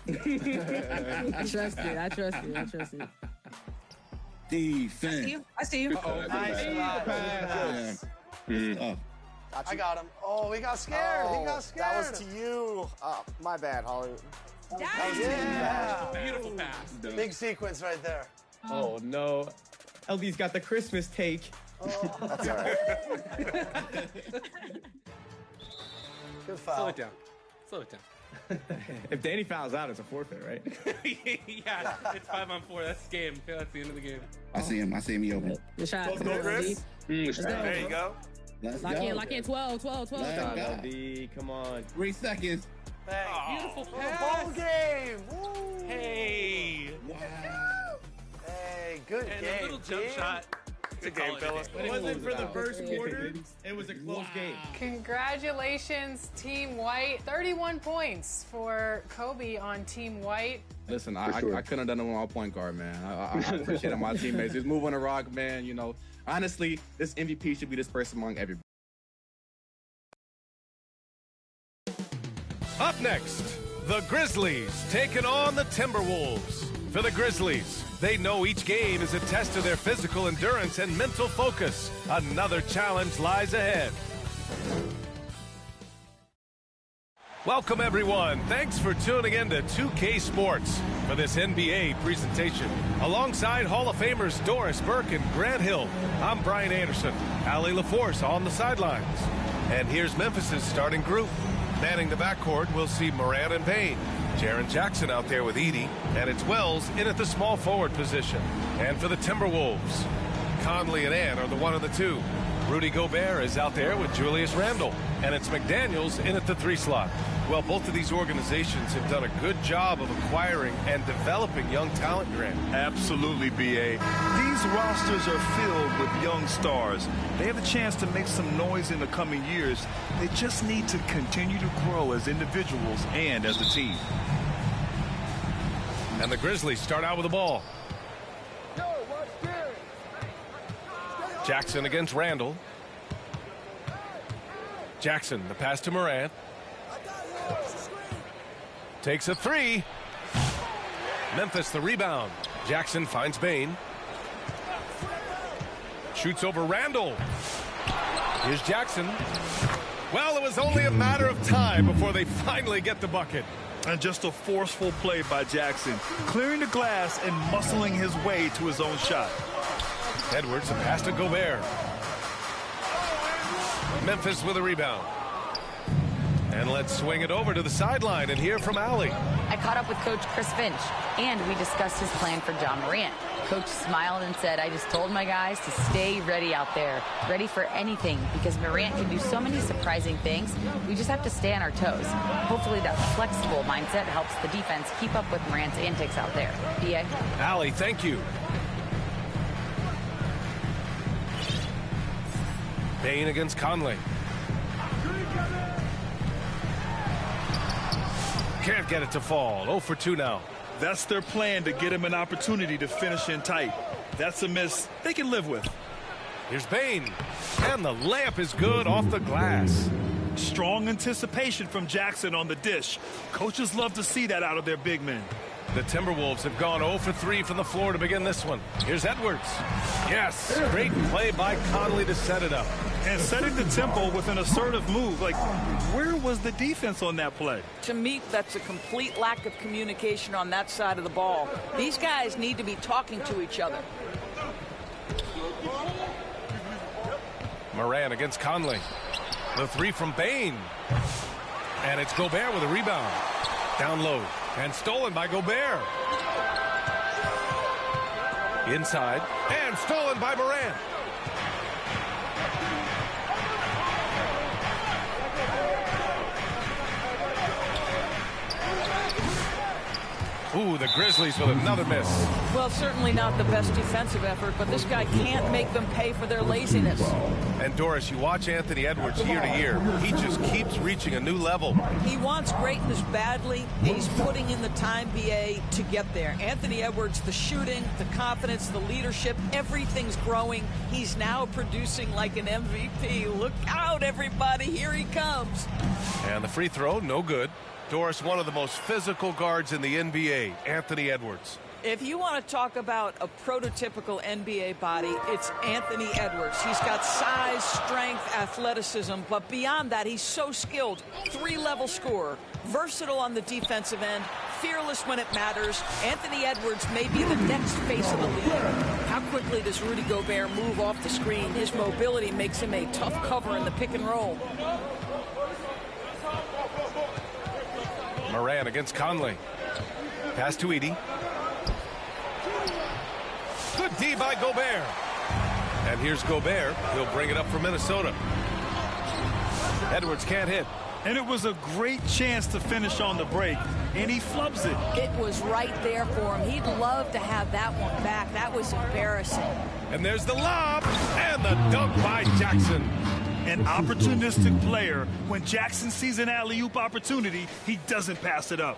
I trust it. Defense. I see you. Nice pass. I got him. Oh, he got scared. He got scared. That was to you. My bad, Holly. Yeah. Beautiful pass. Big sequence right there. Oh, no. LD's got the Christmas take. Oh. That's all right. Good foul. Slow it down. If Danny fouls out, it's a forfeit, right? Yeah, it's 5-on-4. That's the game. That's the end of the game. I see him. He open. Good shot. Let's go, Chris. Let's go. There you go. Let's Lock go. in. 12. Let's go. LD, come on. 3 seconds. Hey. Beautiful Bowl pass. game. Woo. Hey. Wow. Hey, good And game. a little jump shot. Good game, fellas. It wasn't for the first quarter. It was a close game. Congratulations, Team White. 31 points for Kobe on Team White. Listen, I couldn't have done it with my point guard, man. I appreciate my teammates. He's moving the rock, man. You know, honestly, this MVP should be this person among everybody. Up next, the Grizzlies taking on the Timberwolves. For the Grizzlies, they know each game is a test of their physical endurance and mental focus. Another challenge lies ahead. Welcome, everyone. Thanks for tuning in to 2K Sports for this NBA presentation. Alongside Hall of Famers Doris Burke and Grant Hill, I'm Brian Anderson. Allie LaForce on the sidelines. And here's Memphis's starting group. Manning the backcourt, we'll see Morant and Payne. Jaren Jackson out there with Edey, and it's Wells in at the small forward position. And for the Timberwolves, Conley and Ant are the 1 and the 2. Rudy Gobert is out there with Julius Randle, and it's McDaniels in at the 3 slot. Well, both of these organizations have done a good job of acquiring and developing young talent, Grant. Absolutely, B.A. These rosters are filled with young stars. They have a chance to make some noise in the coming years. They just need to continue to grow as individuals and as a team. And the Grizzlies start out with the ball. Jackson against Randle. Jackson, the pass to Morant. Takes a 3. Memphis the rebound. Jackson finds Bane. Shoots over Randle. Here's Jackson. Well, it was only a matter of time before they finally get the bucket. And just a forceful play by Jackson, clearing the glass and muscling his way to his own shot. Edwards, a pass to Gobert. Memphis with a rebound. And let's swing it over to the sideline and hear from Allie. I caught up with Coach Chris Finch, and we discussed his plan for John Morant. Coach smiled and said, I just told my guys to stay ready out there, ready for anything, because Morant can do so many surprising things. We just have to stay on our toes. Hopefully that flexible mindset helps the defense keep up with Morant's antics out there. B.A. Allie, thank you. Payne against Conley. Can't get it to fall. 0 for 2 now. That's their plan, to get him an opportunity to finish in tight. That's a miss they can live with. Here's Bane. And the layup is good off the glass. Strong anticipation from Jackson on the dish. Coaches love to see that out of their big men. The Timberwolves have gone 0 for 3 from the floor to begin this one. Here's Edwards. Yes, great play by Conley to set it up. And setting the tempo with an assertive move. Like, where was the defense on that play? To me, that's a complete lack of communication on that side of the ball. These guys need to be talking to each other. Morant against Conley. The 3 from Bane. And it's Gobert with a rebound. Down low. And stolen by Gobert. Inside. And stolen by Morant. Ooh, the Grizzlies with another miss. Well, certainly not the best defensive effort, but this guy can't make them pay for their laziness. And Doris, you watch Anthony Edwards year to year. He just keeps reaching a new level. He wants greatness badly, and he's putting in the time, BA, to get there. Anthony Edwards, the shooting, the confidence, the leadership, everything's growing. He's now producing like an MVP. Look out, everybody. Here he comes. And the free throw, no good. Doris, one of the most physical guards in the NBA, Anthony Edwards. If you want to talk about a prototypical NBA body, it's Anthony Edwards. He's got size, strength, athleticism, but beyond that, he's so skilled. 3-level scorer, versatile on the defensive end, fearless when it matters. Anthony Edwards may be the next face of the league. How quickly does Rudy Gobert move off the screen? His mobility makes him a tough cover in the pick and roll. Moran against Conley. Pass to Edey. Good D by Gobert. And here's Gobert. He'll bring it up for Minnesota. Edwards can't hit. And it was a great chance to finish on the break, and he flubs it. It was right there for him. He'd love to have that one back. That was embarrassing. And there's the lob and the dunk by Jackson. An opportunistic player. When Jackson sees an alley-oop opportunity, he doesn't pass it up.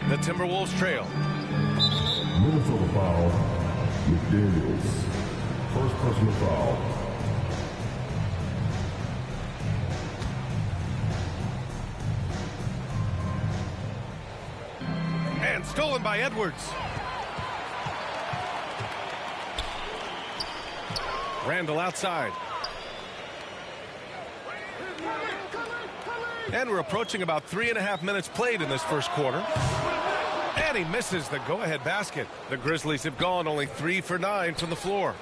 The Timberwolves trail. Minnesota foul. McDaniels. First personal foul. And stolen by Edwards. Randall outside. And we're approaching about 3.5 minutes played in this first quarter. And he misses the go-ahead basket. The Grizzlies have gone only 3 for 9 from the floor.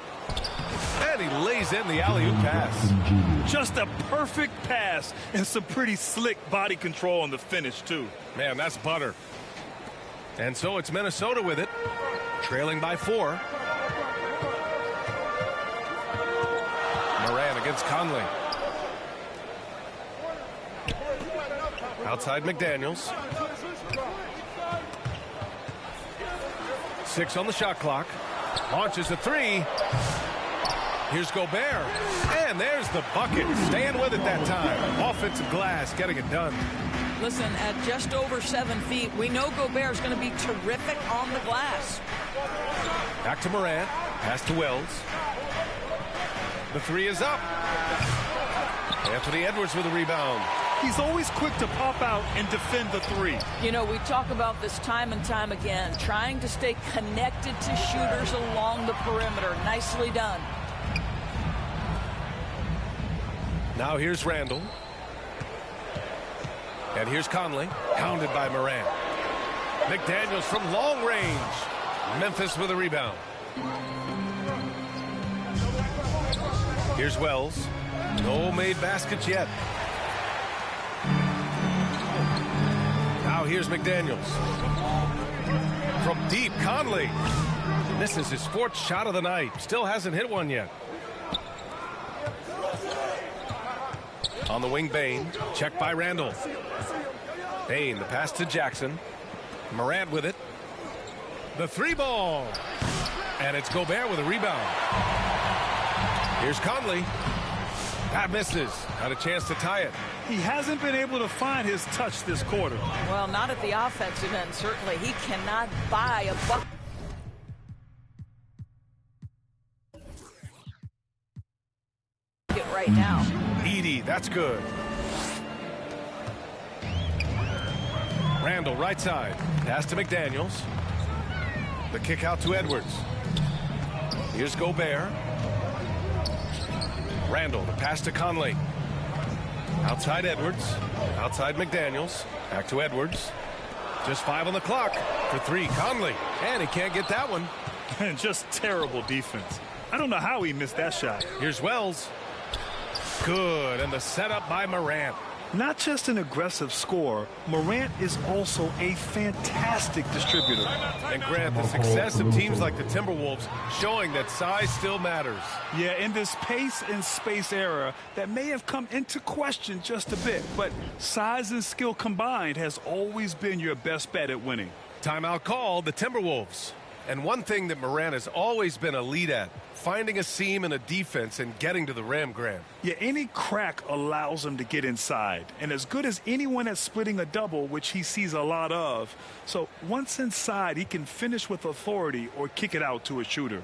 And he lays in the alley-oop pass. Just a perfect pass and some pretty slick body control on the finish, too. Man, that's butter. And so it's Minnesota with it, trailing by 4. Moran against Conley. Outside McDaniels. 6 on the shot clock. Launches a 3. Here's Gobert. And there's the bucket. Staying with it that time. Offensive glass, getting it done. Listen, at just over 7 feet, we know Gobert's going to be terrific on the glass. Back to Morant. Pass to Wells. The 3 is up. Anthony Edwards with a rebound. He's always quick to pop out and defend the 3. You know, we talk about this time and time again, trying to stay connected to shooters along the perimeter. Nicely done. Now here's Randall. And here's Conley, hounded by Moran. McDaniels from long range. Memphis with a rebound. Here's Wells. No made baskets yet. Now here's McDaniels. From deep, Conley. Misses his 4th shot of the night. Still hasn't hit one yet. On the wing, Bain. Checked by Randall. Bain, the pass to Jackson. Morant with it. The 3 ball. And it's Gobert with a rebound. Here's Conley. That misses. Had a chance to tie it. He hasn't been able to find his touch this quarter. Well, not at the offensive end, certainly. He cannot buy a bucket right now. Edey, that's good. Randall, right side. Pass to McDaniels. The kick out to Edwards. Here's Gobert. Randall, the pass to Conley. Outside Edwards. Outside McDaniels. Back to Edwards. Just 5 on the clock for 3. Conley. And he can't get that one. And just terrible defense. I don't know how he missed that shot. Here's Wells. Good. And the setup by Morant. Not just an aggressive scorer, Morant is also a fantastic distributor. And Grant, the success of teams like the Timberwolves showing that size still matters. Yeah, in this pace and space era, that may have come into question just a bit, but size and skill combined has always been your best bet at winning. Timeout called, the Timberwolves. And one thing that Morant has always been a lead at, finding a seam in a defense and getting to the rim, Grant. Yeah, any crack allows him to get inside. And as good as anyone at splitting a double, which he sees a lot of. So once inside, he can finish with authority or kick it out to a shooter.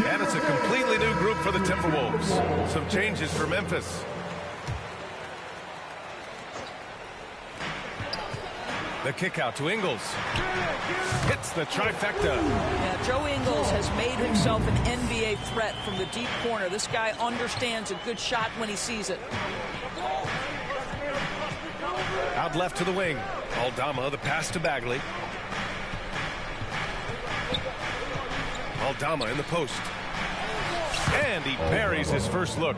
And it's a completely new group for the Timberwolves. Some changes for Memphis. The kick out to Ingles. Hits the trifecta. Yeah, Joe Ingles has made himself an NBA threat from the deep corner. This guy understands a good shot when he sees it. Out left to the wing. Aldama, the pass to Bagley. Aldama in the post. And he buries his first look.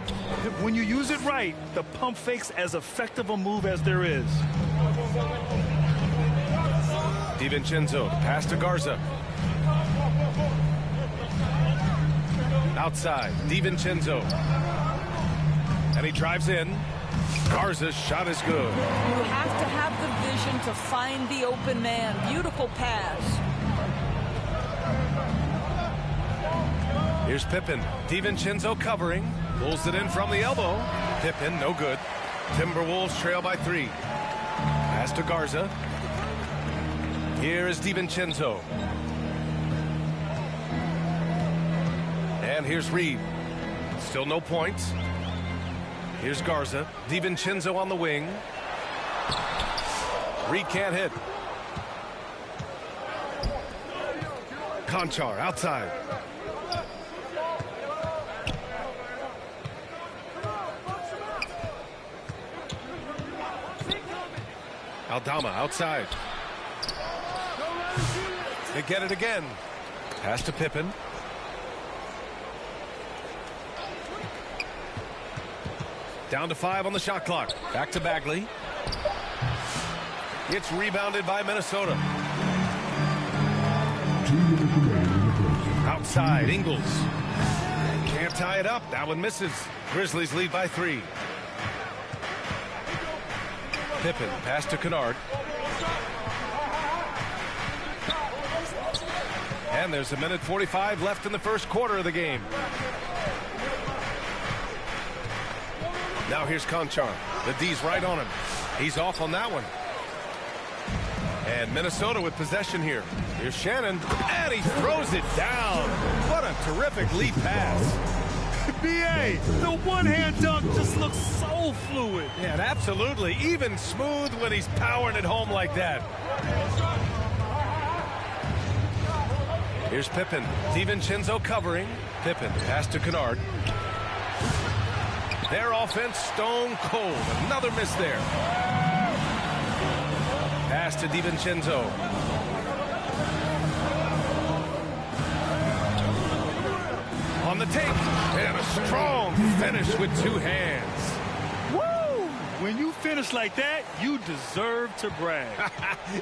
When you use it right, the pump fake's as effective a move as there is. DiVincenzo, pass to Garza. Outside, DiVincenzo. And he drives in. Garza's shot is good. You have to have the vision to find the open man. Beautiful pass. Here's Pippen. DiVincenzo covering. Pulls it in from the elbow. Pippen, no good. Timberwolves trail by 3. Pass to Garza. Here is DiVincenzo. And here's Reed. Still no points. Here's Garza. DiVincenzo on the wing. Reed can't hit. Conchar outside. Aldama outside. They get it again. Pass to Pippen. Down to 5 on the shot clock. Back to Bagley. It's rebounded by Minnesota. Outside, Ingles. Can't tie it up. That one misses. Grizzlies lead by 3. Pippen, pass to Kennard. And there's 1:45 left in the first quarter of the game. Now here's Conchar. The D's right on him. He's off on that one. And Minnesota with possession here. Here's Shannon. And he throws it down. What a terrific lead pass. B.A., the one-hand dunk just looks so fluid. Yeah, absolutely. Even smooth when he's powering it home like that. Here's Pippen. DiVincenzo covering. Pippen, pass to Kennard. Their offense stone cold. Another miss there. Pass to DiVincenzo. On the take. And a strong finish with 2 hands. Woo! When you finish like that, you deserve to brag.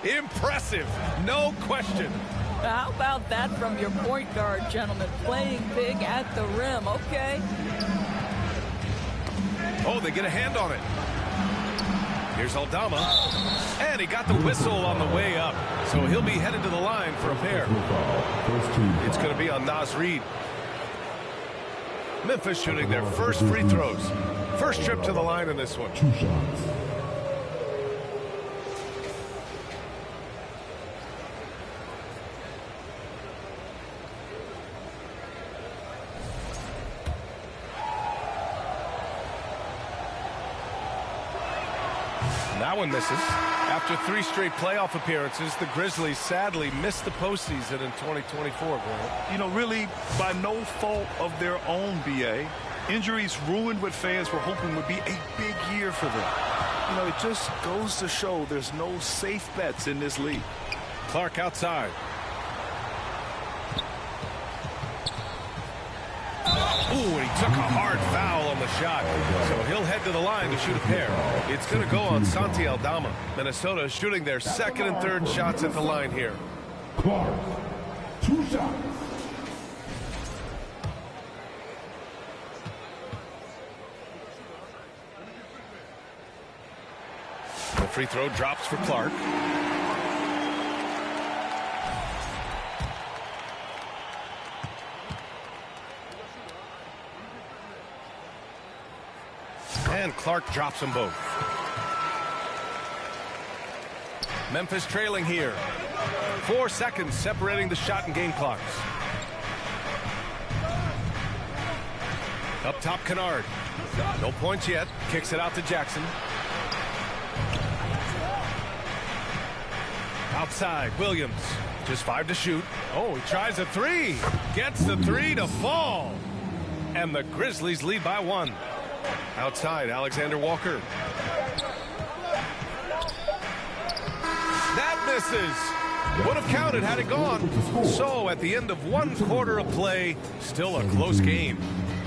Impressive. No question. How about that from your point guard, gentlemen? Playing big at the rim. Okay. Oh, they get a hand on it. Here's Aldama. And he got the whistle on the way up. So he'll be headed to the line for a pair. It's going to be on Naz Reid. Memphis shooting their first free throws. First trip to the line in this one. 2 shots. That one misses. After 3 straight playoff appearances, the Grizzlies sadly missed the postseason in 2024, Grant. You know, really by no fault of their own, B.A. Injuries ruined what fans were hoping would be a big year for them. You know, it just goes to show there's no safe bets in this league. Clark outside. Ooh, and he took a hard foul on the shot. So he'll head to the line to shoot a pair. It's going to go on Santi Aldama. Minnesota shooting their second and third shots at the line here. Clark, 2 shots. The free throw drops for Clark. And Clark drops them both. Memphis trailing here. 4 seconds separating the shot and game clocks. Up top, Kennard. No points yet. Kicks it out to Jackson. Outside, Williams. Just 5 to shoot. Oh, he tries a 3. Gets the 3 to fall. And the Grizzlies lead by 1. Outside, Alexander Walker. That misses. Would have counted had it gone. So at the end of 1 quarter of play, still a close game.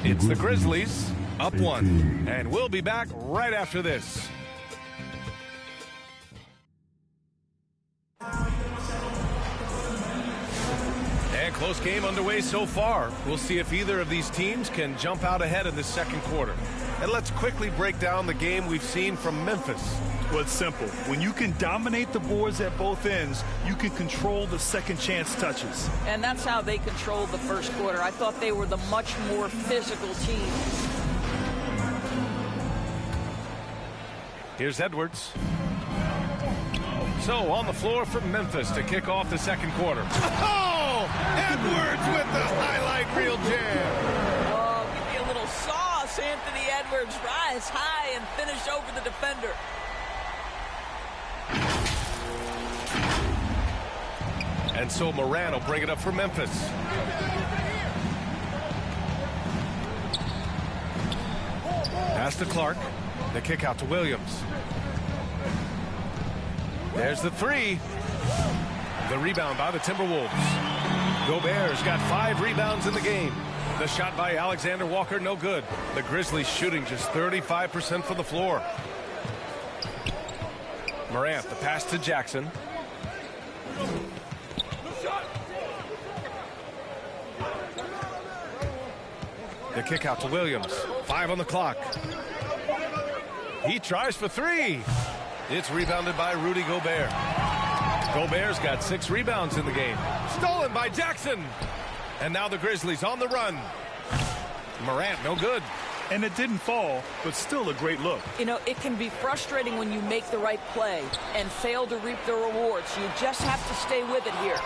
It's the Grizzlies up 1. And we'll be back right after this. And close game underway so far. We'll see if either of these teams can jump out ahead in the second quarter. And let's quickly break down the game we've seen from Memphis. Well, it's simple. When you can dominate the boards at both ends, you can control the second chance touches. And that's how they controlled the first quarter. I thought they were the much more physical team. Here's Edwards. So on the floor for Memphis to kick off the second quarter. Oh! Edwards with the highlight reel jam. Oh, give me a little sauce. Anthony Edwards rise high and finish over the defender. And so Moran will bring it up for Memphis. Pass to Clark. The kick out to Williams. There's the 3. The rebound by the Timberwolves. Gobert's got 5 rebounds in the game. The shot by Alexander Walker, no good. The Grizzlies shooting just 35% from the floor. Morant, the pass to Jackson. The kick out to Williams. 5 on the clock. He tries for 3. It's rebounded by Rudy Gobert. Gobert's got 6 rebounds in the game. Stolen by Jackson. And now the Grizzlies on the run. Morant, no good. And it didn't fall, but still a great look. You know, it can be frustrating when you make the right play and fail to reap the rewards. You just have to stay with it here.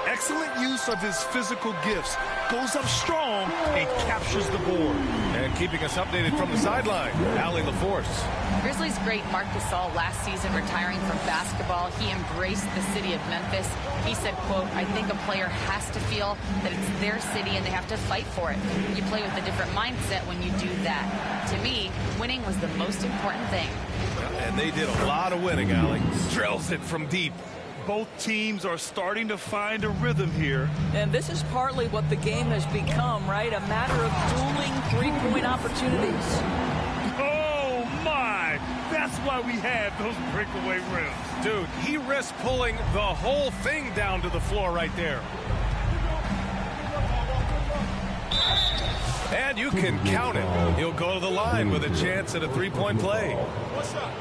Excellent use of his physical gifts. Goes up strong and captures the board. And keeping us updated from the sideline, Allie LaForce. Grizzlies great Marc Gasol last season retiring from basketball. He embraced the city of Memphis. He said, quote, I think a player has to feel that it's their city and they have to fight for it. You play with a different mindset when you do that. To me, winning was the most important thing. And they did a lot of winning, Allie. Drills it from deep. Both teams are starting to find a rhythm here. And this is partly what the game has become, right? A matter of dueling three-point opportunities. Oh, my! That's why we had those breakaway rims. Dude, he risked pulling the whole thing down to the floor right there. And you can count it. He'll go to the line with a chance at a three-point play.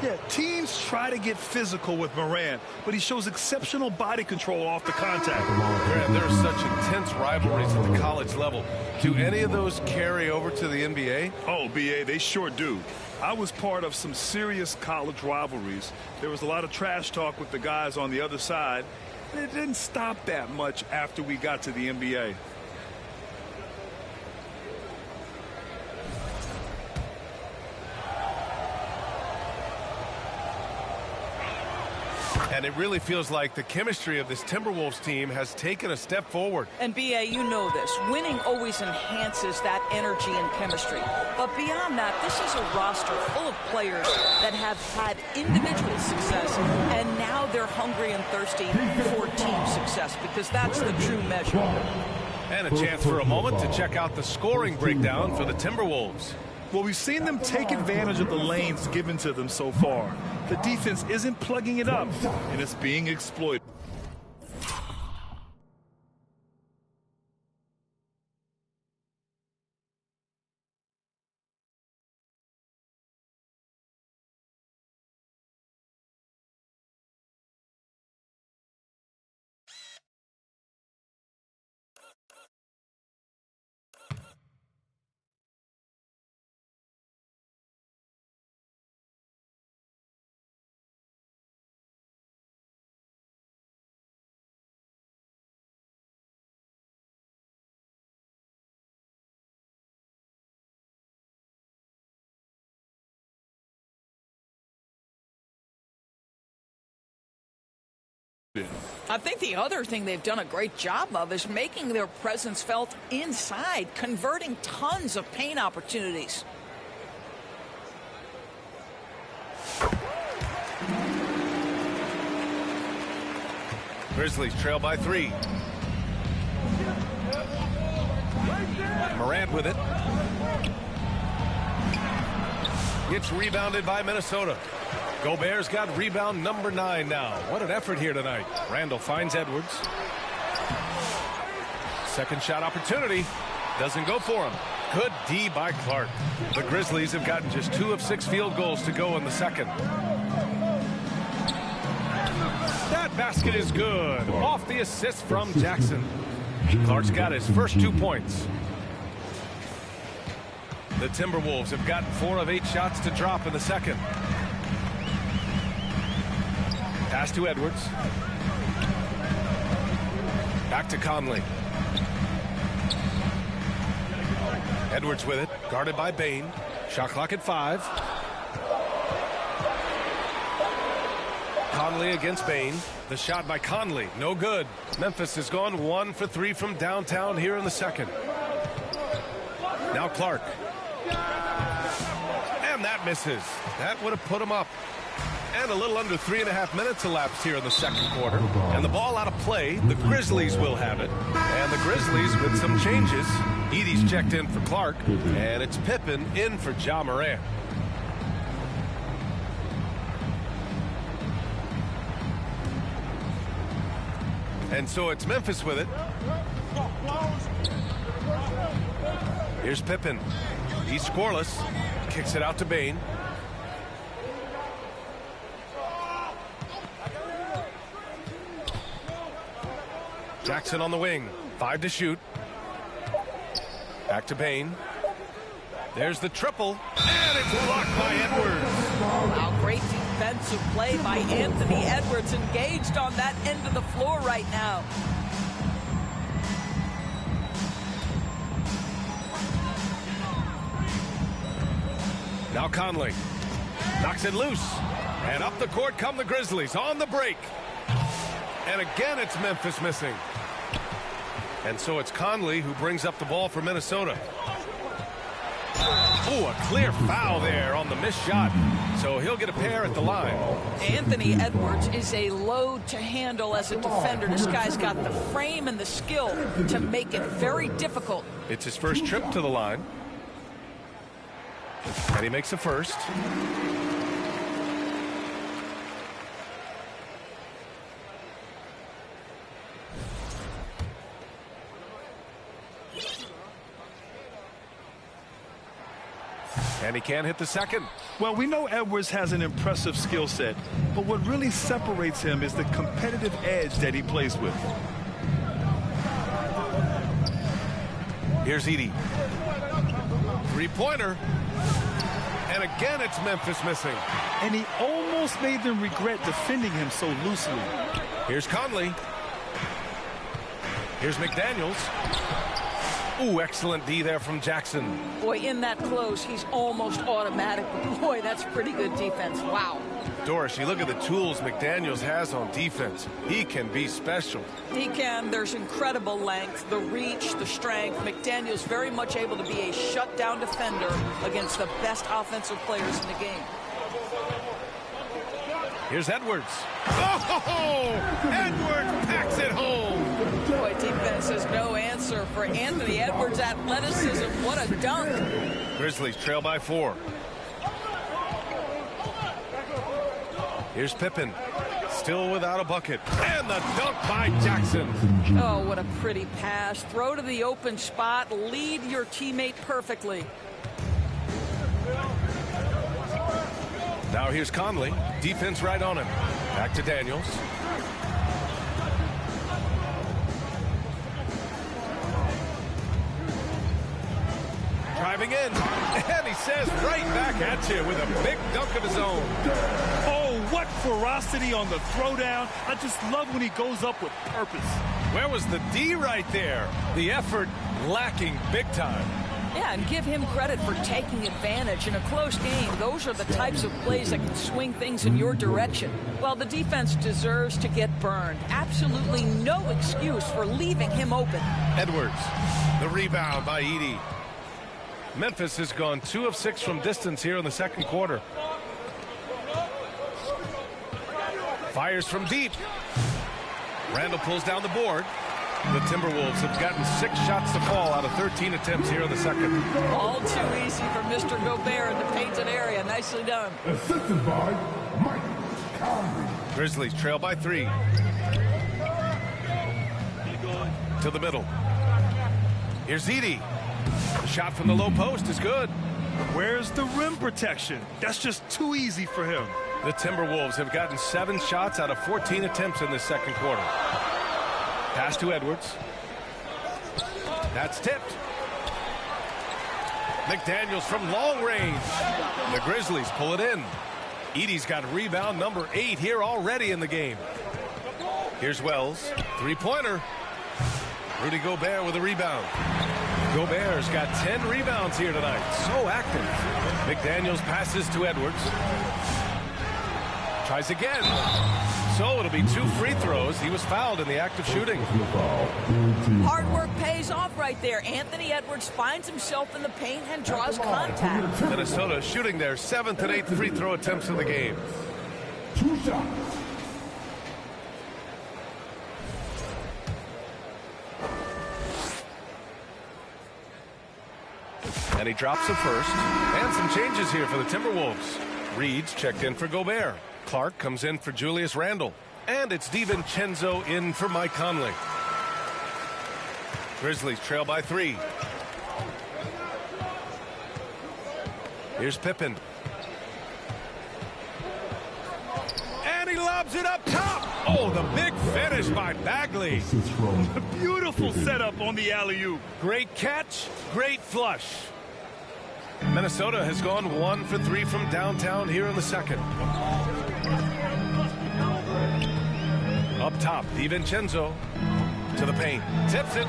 Yeah, teams try to get physical with Morant, but he shows exceptional body control off the contact. Grant, there's such intense rivalries at the college level. Do any of those carry over to the NBA? Oh, BA, they sure do. I was part of some serious college rivalries. There was a lot of trash talk with the guys on the other side. It didn't stop that much after we got to the NBA. And it really feels like the chemistry of this Timberwolves team has taken a step forward. And, B.A., you know this. Winning always enhances that energy and chemistry. But beyond that, this is a roster full of players that have had individual success, and now they're hungry and thirsty for team success, because that's the true measure. And a chance for a moment to check out the scoring breakdown for the Timberwolves. Well, we've seen them take advantage of the lanes given to them so far. The defense isn't plugging it up, and it's being exploited. I think the other thing they've done a great job of is making their presence felt inside, converting tons of paint opportunities. Grizzlies trail by 3. Morant with it. It's rebounded by Minnesota. Gobert's got rebound number 9 now. What an effort here tonight. Randall finds Edwards. Second shot opportunity. Doesn't go for him. Good D by Clark. The Grizzlies have gotten just 2 of 6 field goals to go in the second. That basket is good. Off the assist from Jackson. Clark's got his first 2 points. The Timberwolves have gotten 4 of 8 shots to drop in the second. Pass to Edwards. Back to Conley. Edwards with it, guarded by Bane. Shot clock at 5. Conley against Bane. The shot by Conley, no good. Memphis has gone 1 for 3 from downtown here in the second. Now Clark. And that misses. That would have put him up. And a little under 3.5 minutes elapsed here in the second quarter. And the ball out of play. The Grizzlies will have it. And the Grizzlies with some changes. Edey's checked in for Clark. And it's Pippen in for Ja Morant. And so it's Memphis with it. Here's Pippen. He's scoreless. Kicks it out to Bane. Jackson on the wing. 5 to shoot. Back to Bane. There's the triple. And it's blocked by Edwards. Wow, great defensive play by Anthony Edwards, engaged on that end of the floor right now. Now Conley knocks it loose. And up the court come the Grizzlies on the break. And again, it's Memphis missing. And so it's Conley who brings up the ball for Minnesota. Oh, a clear foul there on the missed shot. So he'll get a pair at the line. Anthony Edwards is a load to handle as a defender. This guy's got the frame and the skill to make it very difficult. It's his first trip to the line. And he makes the first. And he can't hit the second. Well, we know Edwards has an impressive skill set, but what really separates him is the competitive edge that he plays with. Here's Edey. Three-pointer. And again, it's Memphis missing. And he almost made them regret defending him so loosely. Here's Conley. Here's McDaniels. Ooh, excellent D there from Jackson. Boy, in that close, he's almost automatic. But boy, that's pretty good defense. Wow. Doris, you look at the tools McDaniels has on defense. He can be special. He can. There's incredible length, the reach, the strength. McDaniels very much able to be a shutdown defender against the best offensive players in the game. Here's Edwards. Oh, Edwards packs it home. Boy, defense has no answer for Anthony Edwards' athleticism. What a dunk. Grizzlies trail by 4. Here's Pippen. Still without a bucket. And the dunk by Jackson. Oh, what a pretty pass. Throw to the open spot. Lead your teammate perfectly. Now here's Conley. Defense right on him. Back to Daniels. Driving in. And he says right back at you with a big dunk of his own. Oh, what ferocity on the throwdown. I just love when he goes up with purpose. Where was the D right there? The effort lacking big time. Yeah, and give him credit for taking advantage in a close game. Those are the types of plays that can swing things in your direction. Well, the defense deserves to get burned. Absolutely no excuse for leaving him open. Edwards, the rebound by Edey. Memphis has gone 2 of 6 from distance here in the second quarter. Fires from deep. Randall pulls down the board. The Timberwolves have gotten 6 shots to fall out of 13 attempts here in the second. All too easy for Mr. Gobert in the painted area. Nicely done. Assisted by Mike Conley. Grizzlies trail by 3. To the middle. Here's Edey. The shot from the low post is good. Where's the rim protection? That's just too easy for him. The Timberwolves have gotten 7 shots out of 14 attempts in this second quarter. Pass to Edwards. That's tipped. McDaniels from long range. The Grizzlies pull it in. Edey's got rebound number 8 here already in the game. Here's Wells. 3-pointer. Rudy Gobert with a rebound. Gobert's got 10 rebounds here tonight. So active. McDaniels passes to Edwards. Tries again. So it'll be 2 free throws. He was fouled in the act of shooting. Hard work pays off right there. Anthony Edwards finds himself in the paint and draws contact. Minnesota shooting their 7th and 8th free throw attempts of the game. 2 shots. And he drops a first. And some changes here for the Timberwolves. Reed's checked in for Gobert. Clark comes in for Julius Randle. And it's DiVincenzo in for Mike Conley. Grizzlies trail by 3. Here's Pippen. And he lobs it up top. Oh, the big finish by Bagley. Beautiful setup on the alley-oop. Great catch, great flush. Minnesota has gone 1 for 3 from downtown here in the second. Up top, DiVincenzo to the paint. Tips it.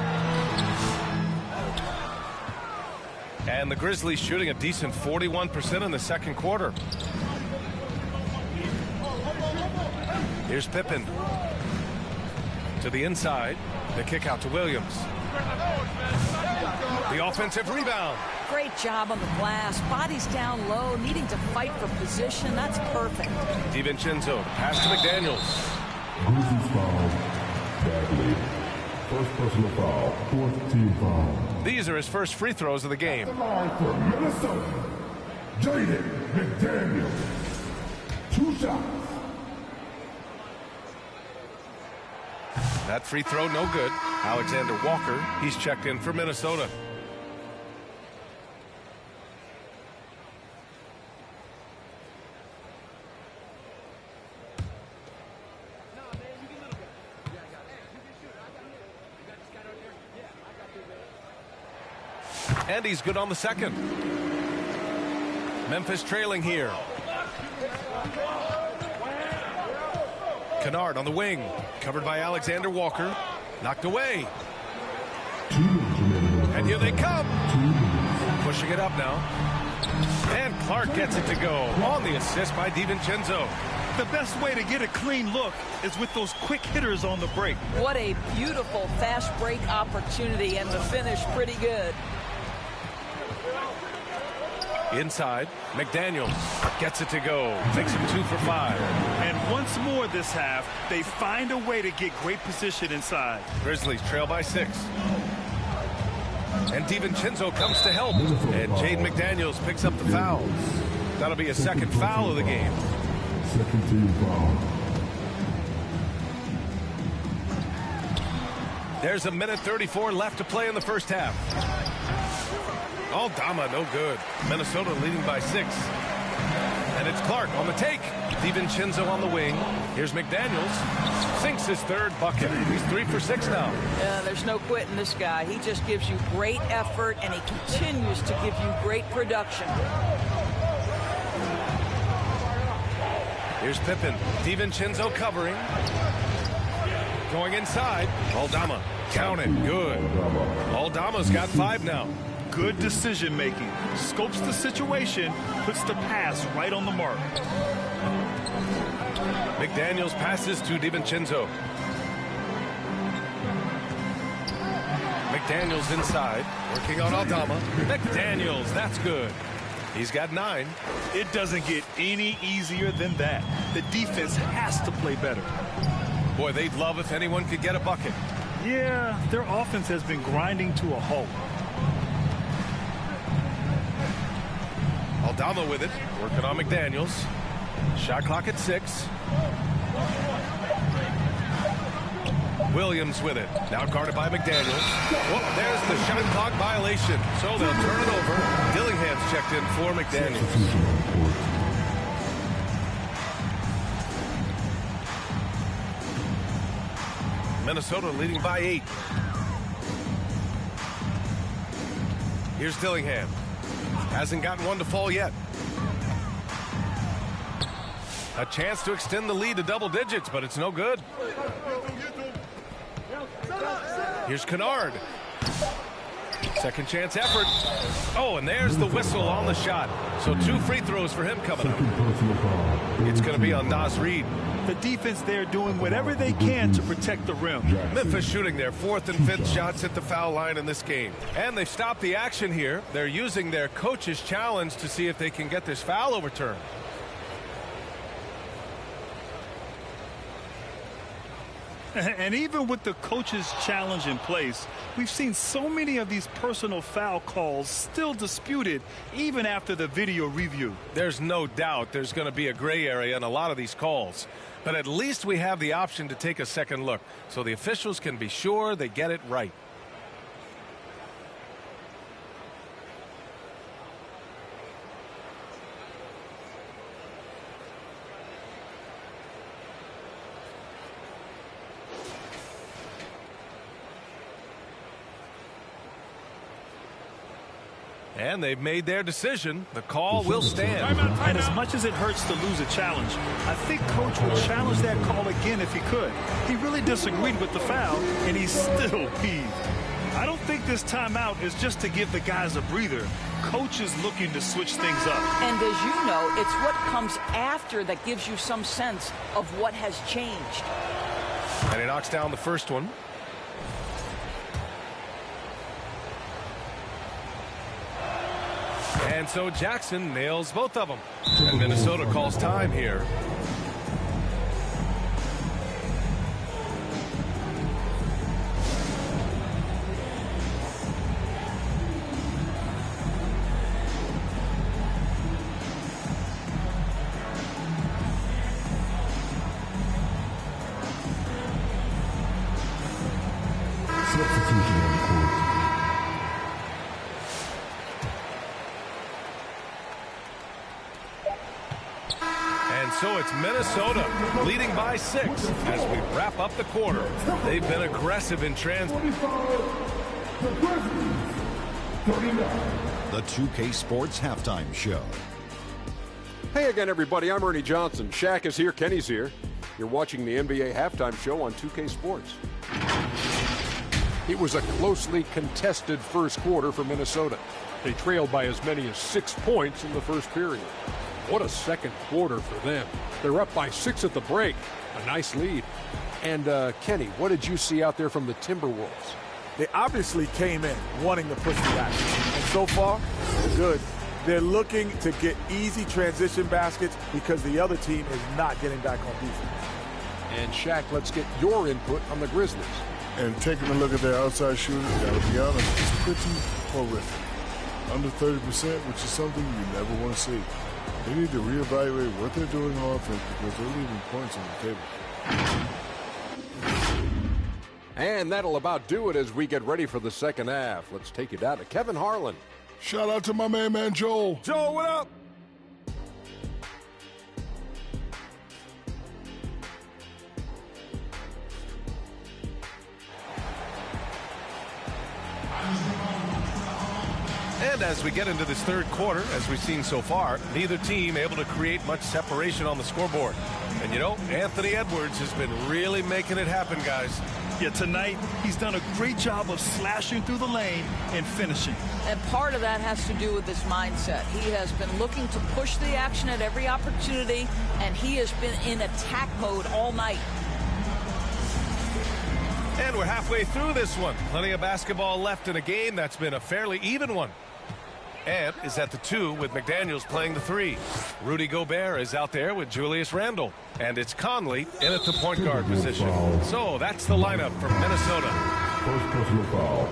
And the Grizzlies shooting a decent 41% in the second quarter. Here's Pippen. To the inside. The kick out to Williams. The offensive rebound. Great job on the glass. Body's down low, needing to fight for position. That's perfect. DiVincenzo, pass to McDaniels. Grizzlies foul. Bagley. First personal foul. 4th team foul. These are his first free throws of the game. The line for Minnesota. Jaden McDaniels. 2 shots. That free throw no good. Alexander Walker, he's checked in for Minnesota. And he's good on the second. Memphis trailing here. Kennard on the wing. Covered by Alexander Walker. Knocked away. And here they come. Pushing it up now. And Clark gets it to go on the assist by DiVincenzo. The best way to get a clean look is with those quick hitters on the break. What a beautiful fast break opportunity, and the finish pretty good. Inside, McDaniels gets it to go. Makes him 2 for 5. And once more this half, they find a way to get great position inside. Grizzlies trail by 6. And DiVincenzo comes to help. And Jaden McDaniels picks up the fouls. That'll be a second foul of the game. Second team foul. There's a minute 34 left to play in the first half. Aldama, no good. Minnesota leading by 6. And it's Clark on the take. DiVincenzo on the wing. Here's McDaniels. Sinks his 3rd bucket. He's 3 for 6 now. There's no quitting this guy. He just gives you great effort, and he continues to give you great production. Here's Pippen. DiVincenzo covering. Going inside. Aldama. Count it. Good. Aldama's got 5 now. Good decision making. Scopes the situation, puts the pass right on the mark. McDaniels passes to DiVincenzo. McDaniels inside, working on Aldama. McDaniels, that's good. He's got 9. It doesn't get any easier than that. The defense has to play better. Boy, they'd love if anyone could get a bucket. Yeah, their offense has been grinding to a halt. Aldama with it, working on McDaniels. Shot clock at 6. Williams with it, now guarded by McDaniels. Oh, there's the shot clock violation, so they'll turn it over. Dillingham's checked in for McDaniels. Minnesota leading by 8. Here's Dillingham. Hasn't gotten one to fall yet. A chance to extend the lead to double digits, but it's no good. Here's Kennard. Second chance effort. Oh, and there's the whistle on the shot. So 2 free throws for him coming up. It's going to be on Naz Reid. The defense there doing whatever they can to protect the rim. Memphis shooting their 4th and 5th shots at the foul line in this game. And they've stopped the action here. They're using their coach's challenge to see if they can get this foul overturned. And even with the coach's challenge in place, we've seen so many of these personal foul calls still disputed even after the video review. There's no doubt there's going to be a gray area in a lot of these calls. But at least we have the option to take a second look so the officials can be sure they get it right. And they've made their decision. The call will stand. And as much as it hurts to lose a challenge, I think Coach would challenge that call again if he could. He really disagreed with the foul, and he's still peeved. I don't think this timeout is just to give the guys a breather. Coach is looking to switch things up. And as you know, it's what comes after that gives you some sense of what has changed. And he knocks down the first one. And so Jackson nails both of them. And Minnesota calls time here. Substitution on the court. And so it's Minnesota leading by 6 as we wrap up the quarter. They've been aggressive in transit. The 2K Sports Halftime Show. Hey again, everybody. I'm Ernie Johnson. Shaq is here. Kenny's here. You're watching the NBA Halftime Show on 2K Sports. It was a closely contested first quarter for Minnesota. They trailed by as many as 6 points in the first period. What a second quarter for them. They're up by 6 at the break. A nice lead. And, Kenny, what did you see out there from the Timberwolves? They obviously came in wanting to push the action. And so far, good. They're looking to get easy transition baskets because the other team is not getting back on defense. And, Shaq, let's get your input on the Grizzlies. And taking a look at their outside shooting, gotta be honest, it's pretty horrific. Under 30%, which is something you never want to see. They need to reevaluate what they're doing on offense because they're leaving points on the table. And that'll about do it as we get ready for the second half. Let's take you down to Kevin Harlan. Shout out to my man Joel. Joel, what up? And as we get into this third quarter, as we've seen so far, neither team able to create much separation on the scoreboard. And you know, Anthony Edwards has been really making it happen, guys. Yet tonight, he's done a great job of slashing through the lane and finishing. And part of that has to do with his mindset. He has been looking to push the action at every opportunity, and he has been in attack mode all night. And we're halfway through this one. Plenty of basketball left in a game that's been a fairly even one. Ant is at the 2 with McDaniels playing the 3. Rudy Gobert is out there with Julius Randle. And it's Conley in at the point guard position. So that's the lineup from Minnesota. First personal foul.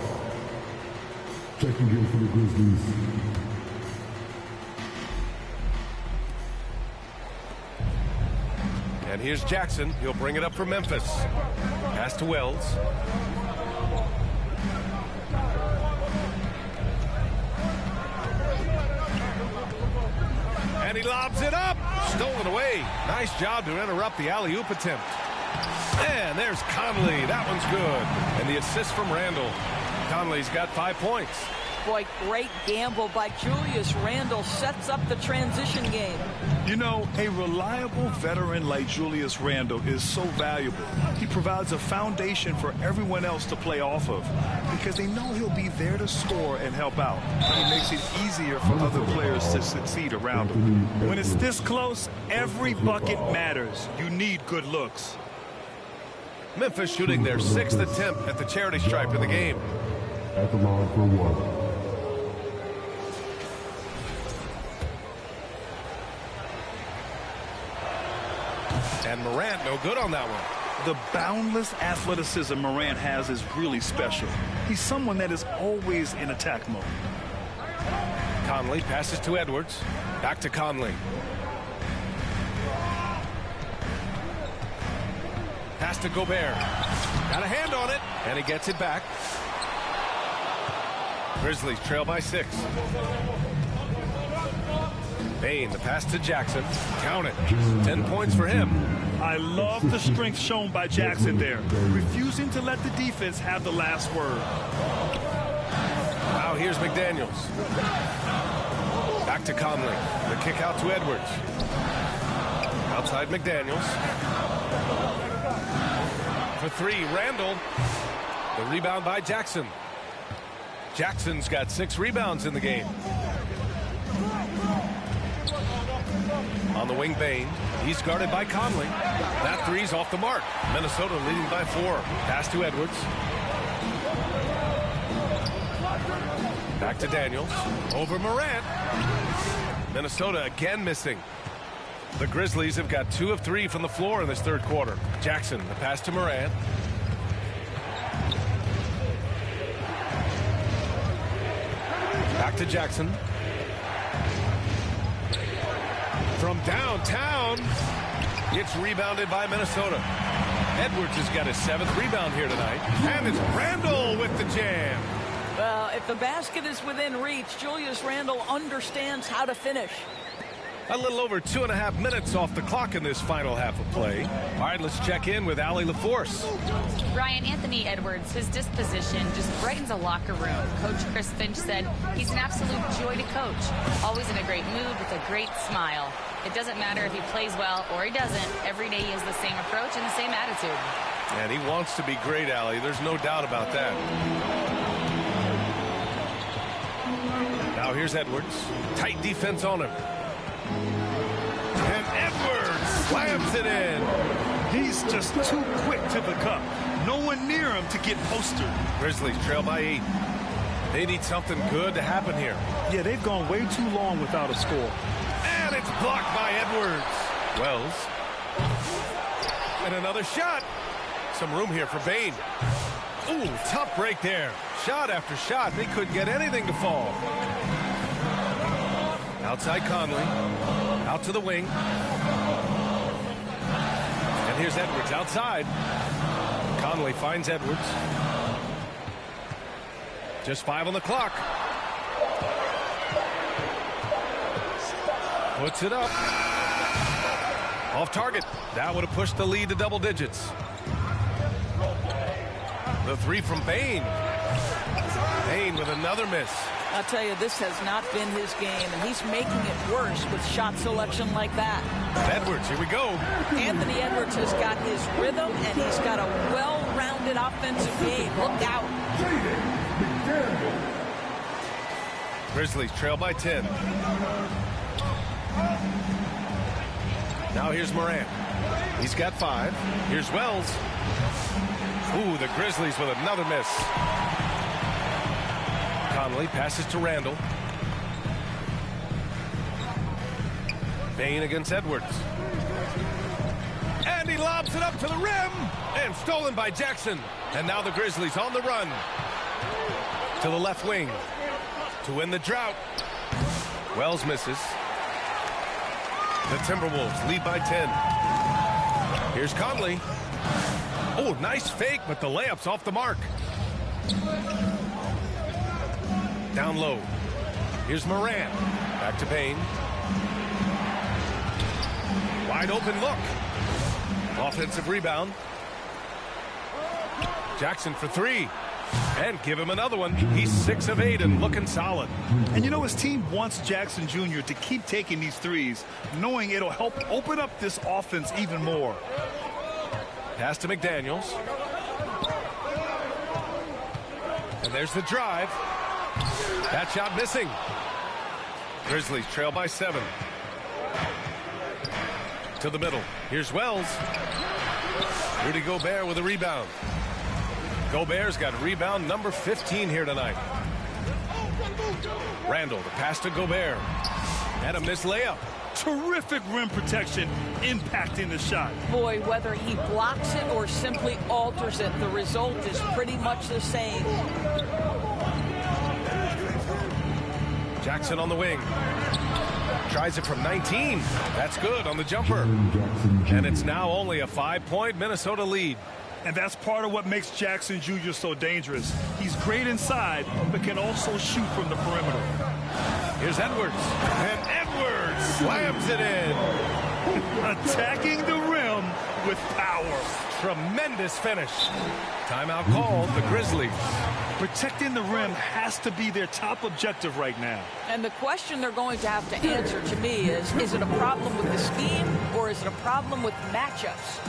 Checking in for the Grizzlies. And here's Jackson. He'll bring it up for Memphis. Pass to Wells. And he lobs it up. Stolen away. Nice job to interrupt the alley-oop attempt. And there's Conley. That one's good. And the assist from Randle. Conley's got 5 points. Boy, great gamble by Julius Randle. Sets up the transition game. You know, a reliable veteran like Julius Randle is so valuable. He provides a foundation for everyone else to play off of because they know he'll be there to score and help out. He makes it easier for other players to succeed around him. When it's this close, every bucket matters. You need good looks. Memphis shooting their 6th attempt at the charity stripe in the game. At the line for 1. And Morant no good on that one. The boundless athleticism Morant has is really special. He's someone that is always in attack mode. Conley passes to Edwards. Back to Conley. Pass to Gobert. Got a hand on it. And he gets it back. Grizzlies trail by 6. Bane, the pass to Jackson. Count it. 10 points for him. I love the strength shown by Jackson there, refusing to let the defense have the last word. Now here's McDaniels. Back to Conley. The kick out to Edwards. Outside McDaniels. For 3, Randle. The rebound by Jackson. Jackson's got 6 rebounds in the game. On the wing, Bane. He's guarded by Conley. That 3's off the mark. Minnesota leading by 4. Pass to Edwards. Back to Daniels. Over Morant. Minnesota again missing. The Grizzlies have got 2 of 3 from the floor in this 3rd quarter. Jackson, the pass to Morant. Back to Jackson. From downtown, it's rebounded by Minnesota. Edwards has got his 7th rebound here tonight. And it's Randle with the jam. Well, if the basket is within reach, Julius Randle understands how to finish. A little over 2.5 minutes off the clock in this final half of play. All right, let's check in with Allie LaForce. Ryan, Anthony Edwards, his disposition just brightens a locker room. Coach Chris Finch said he's an absolute joy to coach. Always in a great mood with a great smile. It doesn't matter if he plays well or he doesn't. Every day he has the same approach and the same attitude. And he wants to be great, Allie. There's no doubt about that. Now here's Edwards. Tight defense on him. And Edwards slams it in. He's just too quick to the cup. No one near him to get posted. Grizzlies trail by 8. They need something good to happen here. Yeah, they've gone way too long without a score. And it's blocked by Edwards. Wells. And another shot. Some room here for Bane. Ooh, tough break there. Shot after shot. They couldn't get anything to fall. Outside Conley. Out to the wing. And here's Edwards outside. Conley finds Edwards. Just 5 on the clock. Puts it up. Off target. That would have pushed the lead to double digits. The 3 from Bane. Bane with another miss. I'll tell you, this has not been his game, and he's making it worse with shot selection like that. Edwards, here we go. Anthony Edwards has got his rhythm, and he's got a well-rounded well-rounded offensive game. Look out. Grizzlies trail by 10. Now here's Morant. He's got 5. Here's Wells. Ooh, the Grizzlies with another miss. Conley passes to Randall. Bain against Edwards. And he lobs it up to the rim. And stolen by Jackson. And now the Grizzlies on the run. To the left wing. To win the drought. Wells misses. The Timberwolves lead by 10. Here's Conley. Oh, nice fake, but the layup's off the mark. Down low. Here's Morant. Back to Bain. Wide open look. Offensive rebound. Jackson for 3. And give him another one. He's 6 of 8 and looking solid. And you know, his team wants Jackson Jr. to keep taking these threes, knowing it'll help open up this offense even more. Pass to McDaniels. And there's the drive. That shot missing. Grizzlies trail by 7. To the middle. Here's Wells. Rudy Gobert with a rebound. Gobert's got rebound number 15 here tonight. Randall, the pass to Gobert. And a missed layup. Terrific rim protection impacting the shot. Boy, whether he blocks it or simply alters it, the result is pretty much the same. Jackson on the wing. Tries it from 19. That's good on the jumper. And it's now only a 5-point Minnesota lead. And that's part of what makes Jackson Jr. so dangerous. He's great inside, but can also shoot from the perimeter. Here's Edwards. And Edwards slams it in. Attacking the rim with power. Tremendous finish. Timeout called the Grizzlies. Protecting the rim has to be their top objective right now. And the question they're going to have to answer to me is it a problem with the scheme or is it a problem with matchups?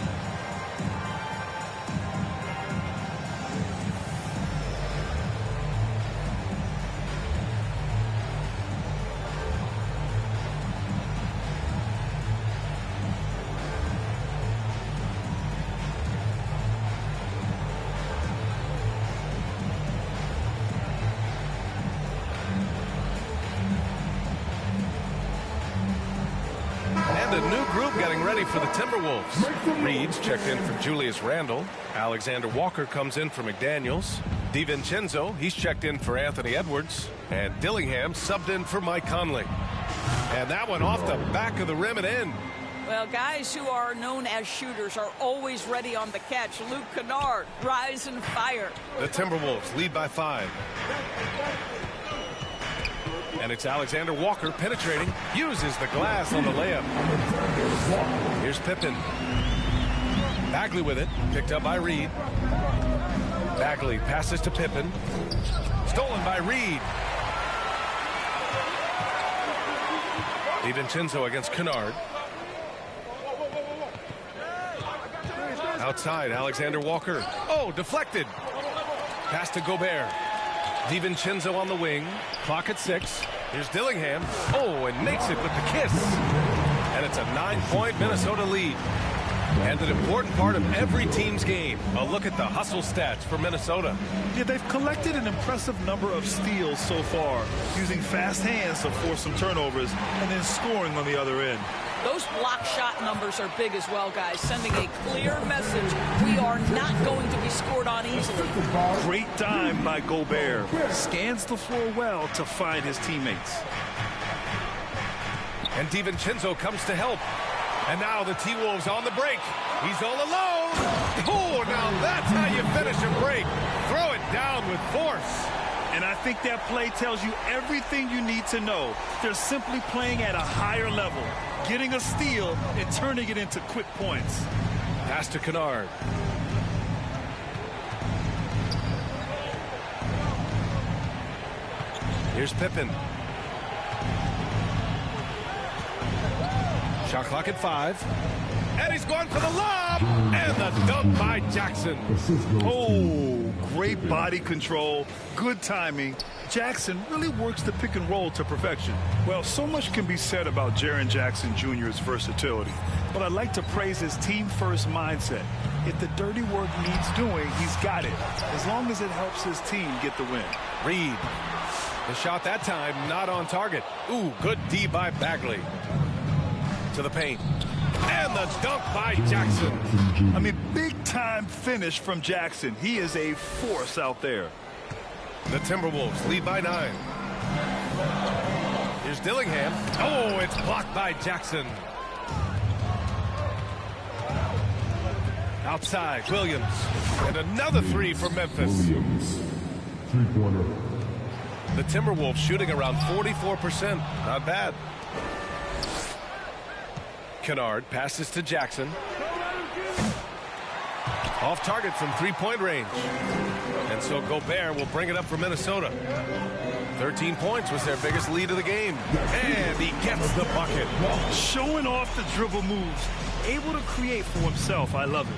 For the Timberwolves. Reed's checked in for Julius Randle. Alexander Walker comes in for McDaniels. DiVincenzo, he's checked in for Anthony Edwards. And Dillingham subbed in for Mike Conley. And that one off the back of the rim and in. Well, guys who are known as shooters are always ready on the catch. Luke Kennard, rise and fire. The Timberwolves lead by 5. And it's Alexander Walker penetrating. Uses the glass on the layup. Here's Pippen. Bagley with it. Picked up by Reed. Bagley passes to Pippen. Stolen by Reed. DiVincenzo against Kennard. Outside, Alexander Walker. Oh, deflected. Pass to Gobert. DiVincenzo on the wing. Clock at 6. Here's Dillingham. Oh, and makes it with the kiss. And it's a 9-point Minnesota lead. And an important part of every team's game. A look at the hustle stats for Minnesota. Yeah, they've collected an impressive number of steals so far, using fast hands to force some turnovers and then scoring on the other end. Those block shot numbers are big as well, guys, sending a clear message. We are not going to be scored on easily. Great dime by Gobert. Scans the floor well to find his teammates. And DiVincenzo comes to help. And now the T-Wolves on the break. He's all alone. Oh, now that's how you finish a break. Throw it down with force. And I think that play tells you everything you need to know. They're simply playing at a higher level, getting a steal and turning it into quick points. Pass to Kennard. Here's Pippen. Shot clock at 5. And he's going for the lob. And the dunk by Jackson. Oh, great body control, good timing. Jackson really works the pick and roll to perfection. Well, so much can be said about Jaren Jackson Jr.'s versatility, but I'd like to praise his team-first mindset. If the dirty work needs doing, he's got it, as long as it helps his team get the win. Reed. The shot that time not on target. Ooh, good D by Bagley. To the paint. And the dunk by Jackson. I mean, big-time finish from Jackson. He is a force out there. The Timberwolves lead by 9. Here's Dillingham. Oh, it's blocked by Jackson. Outside, Williams. And another three for Memphis. Williams, three-pointer. The Timberwolves shooting around 44%. Not bad. Kennard passes to Jackson. Off target from three-point range. And so Gobert will bring it up for Minnesota. 13 points was their biggest lead of the game. And he gets the bucket. Showing off the dribble moves. Able to create for himself. I love it.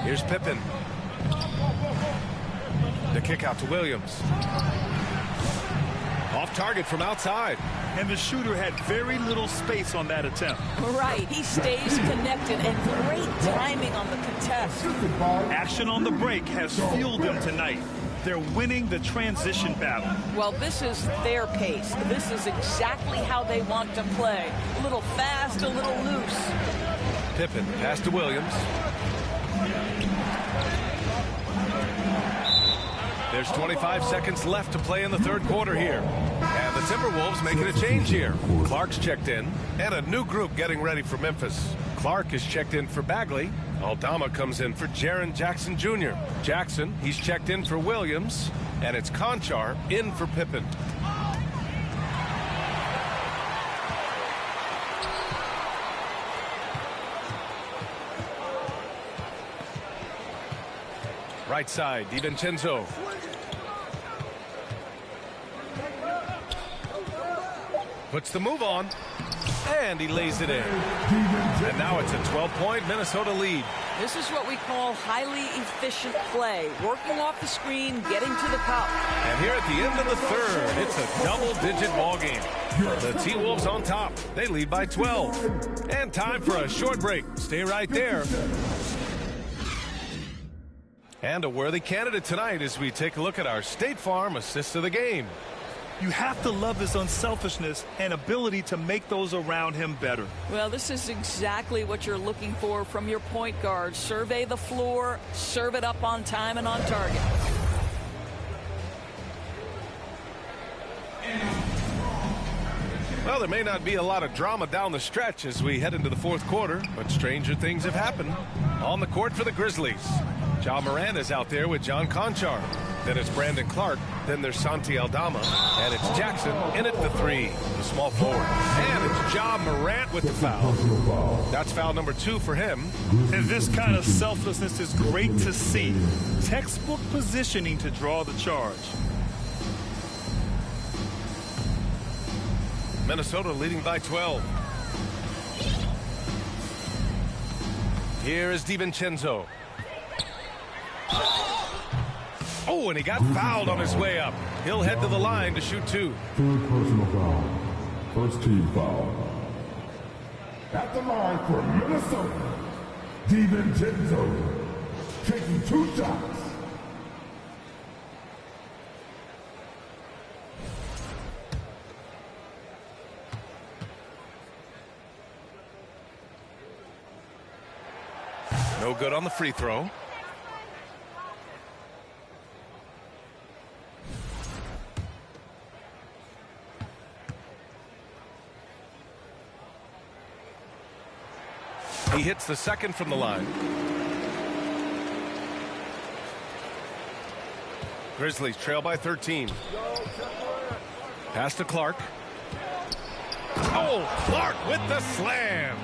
Here's Pippen. The kick out to Williams. Off target from outside. And the shooter had very little space on that attempt. Right. He stays connected and great timing on the contest. Action on the break has fueled them tonight. They're winning the transition battle. Well, this is their pace. This is exactly how they want to play. A little fast, a little loose. Pippen pass to Williams. There's 25 seconds left to play in the third quarter here. And the Timberwolves making a change here. Clark's checked in, and a new group getting ready for Memphis. Clark is checked in for Bagley. Aldama comes in for Jaren Jackson Jr. Jackson, he's checked in for Williams. And it's Conchar in for Pippen. Right side, DiVincenzo. Puts the move on. And he lays it in. And now it's a 12-point Minnesota lead. This is what we call highly efficient play. Working off the screen, getting to the cup. And here at the end of the third, it's a double-digit ball game. The T-Wolves on top. They lead by 12. And time for a short break. Stay right there. And a worthy candidate tonight as we take a look at our State Farm assist of the game. You have to love his unselfishness and ability to make those around him better. Well, this is exactly what you're looking for from your point guard. Survey the floor, serve it up on time and on target. Well, there may not be a lot of drama down the stretch as we head into the fourth quarter, but stranger things have happened. On the court for the Grizzlies, Ja Morant is out there with John Conchar. Then it's Brandon Clark. Then there's Santi Aldama. And it's Jackson in at the three, the small forward. And it's Ja Morant with the foul. That's foul number 2 for him. And this kind of selflessness is great to see. Textbook positioning to draw the charge. Minnesota leading by 12. Here is DiVincenzo. Oh, and he got fouled on his way up. He'll head to the line to shoot 2. Third personal foul. First team foul. At the line for Minnesota, DiVincenzo taking 2 shots. No good on the free throw. He hits the second from the line. Grizzlies trail by 13. Pass to Clark. Oh, Clark with the slam.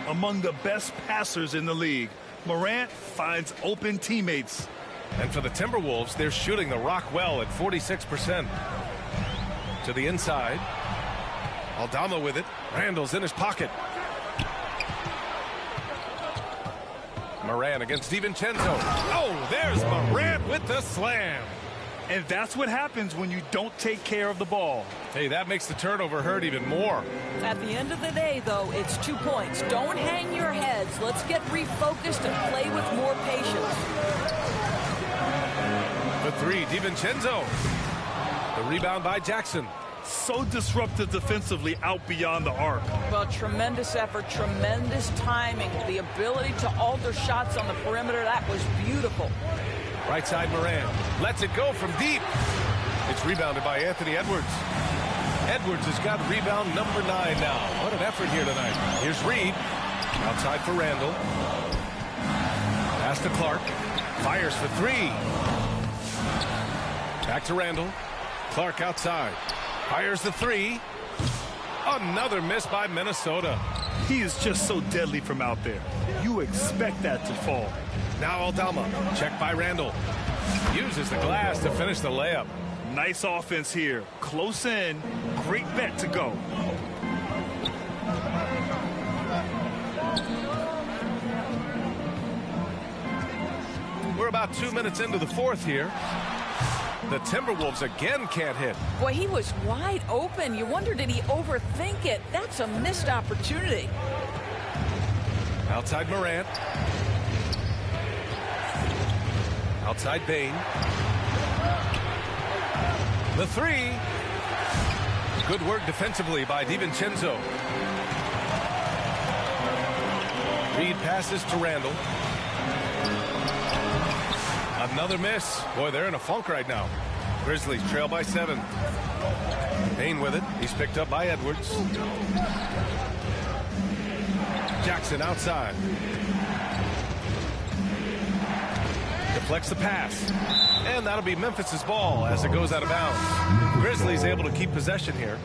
Among the best passers in the league, Morant finds open teammates. And for the Timberwolves, they're shooting the rock well at 46%. To the inside. Aldama with it. Randall's in his pocket. Morant against DiVincenzo. Oh, there's Morant with the slam. And that's what happens when you don't take care of the ball. Hey, that makes the turnover hurt even more. At the end of the day, though, it's 2 points. Don't hang your heads. Let's get refocused and play with more patience. The three, DiVincenzo. The rebound by Jackson. So disruptive defensively out beyond the arc. Well, tremendous effort, tremendous timing, the ability to alter shots on the perimeter. That was beautiful. Right side Morant lets it go from deep. It's rebounded by Anthony Edwards. Edwards has got rebound number 9 now. What an effort here tonight. Here's Reed. Outside for Randall. Pass to Clark. Fires for 3. Back to Randall. Clark outside. Fires the 3. Another miss by Minnesota. He is just so deadly from out there. You expect that to fall. Now Aldama. Checked by Randall. Uses the glass to finish the layup. Nice offense here. Close in. Great bet to go. We're about 2 minutes into the fourth here. The Timberwolves again can't hit. Boy, he was wide open. You wonder, did he overthink it? That's a missed opportunity. Outside Morant. Outside Bain. The 3. Good work defensively by DiVincenzo. Reed passes to Randall. Another miss. Boy, they're in a funk right now. Grizzlies trail by 7. Bain with it. He's picked up by Edwards. Jackson outside. Deflects the pass. And that'll be Memphis's ball as it goes out of bounds. Grizzlies able to keep possession here.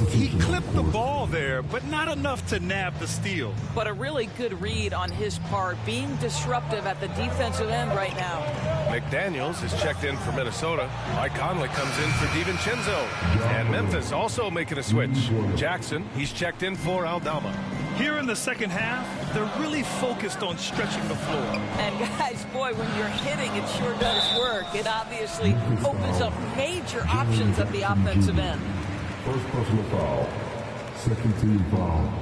He clipped the ball there, but not enough to nab the steal. But a really good read on his part, being disruptive at the defensive end right now. McDaniels is checked in for Minnesota. Mike Conley comes in for DiVincenzo. And Memphis also making a switch. Jackson, he's checked in for Aldama. Here in the second half, they're really focused on stretching the floor. And guys, boy, when you're hitting, it sure does work. It obviously opens up major options at the offensive end. First personal foul. Second team foul.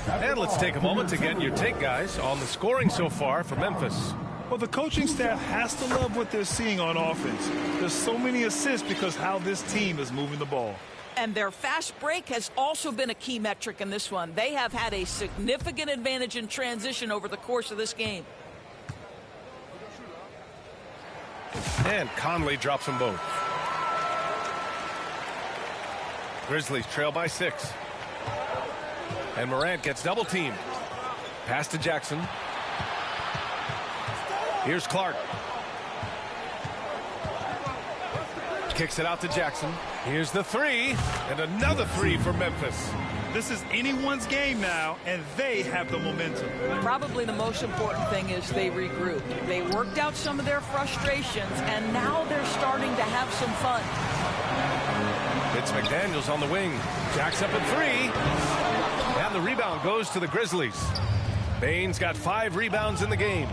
And let's take a moment to get your take, guys, on the scoring so far for Memphis. Well, the coaching staff has to love what they're seeing on offense. There's so many assists because how this team is moving the ball. And their fast break has also been a key metric in this one. They have had a significant advantage in transition over the course of this game. And Conley drops them both. Grizzlies trail by 6. And Morant gets double teamed. Pass to Jackson. Here's Clark. Kicks it out to Jackson. Here's the 3. And another 3 for Memphis. This is anyone's game now, and they have the momentum. Probably the most important thing is they regrouped. They worked out some of their frustrations, and now they're starting to have some fun. It's McDaniels on the wing. Jacks up at 3. And the rebound goes to the Grizzlies. Bain's got 5 rebounds in the game.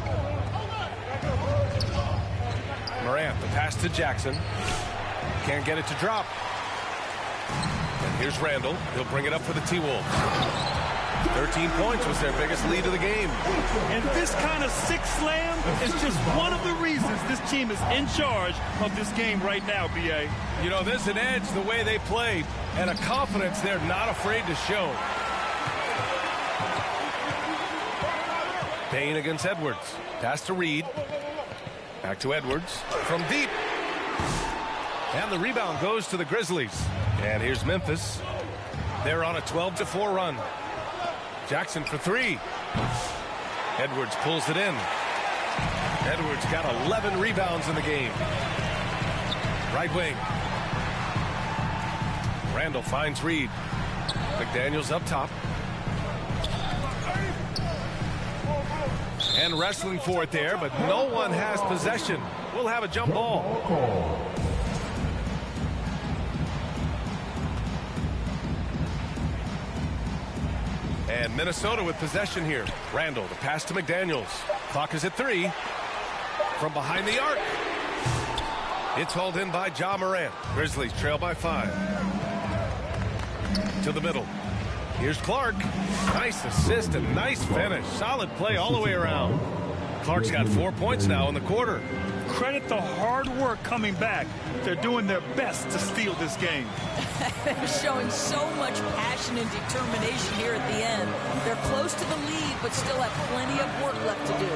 Morant, the pass to Jackson. Can't get it to drop. And here's Randall. He'll bring it up for the T-Wolves. 13 points was their biggest lead of the game. And this kind of sick slam is just one of the reasons this team is in charge of this game right now, B.A. You know, there's an edge the way they played and a confidence they're not afraid to show. Bain against Edwards. Pass to Reed. Back to Edwards from deep. And the rebound goes to the Grizzlies. And here's Memphis. They're on a 12-4 run. Jackson for 3. Edwards pulls it in. Edwards got 11 rebounds in the game. Right wing. Randall finds Reed. McDaniels up top. And wrestling for it there, but no one has possession. We'll have a jump ball. And Minnesota with possession here. Randall, the pass to McDaniels. Clock is at 3. From behind the arc. It's hauled in by Ja Morant. Grizzlies trail by 5. To the middle. Here's Clark. Nice assist and nice finish. Solid play all the way around. Clark's got 4 points now in the quarter. Credit the hard work coming back. They're doing their best to steal this game. They're showing so much passion and determination here at the end. They're close to the lead, but still have plenty of work left to do.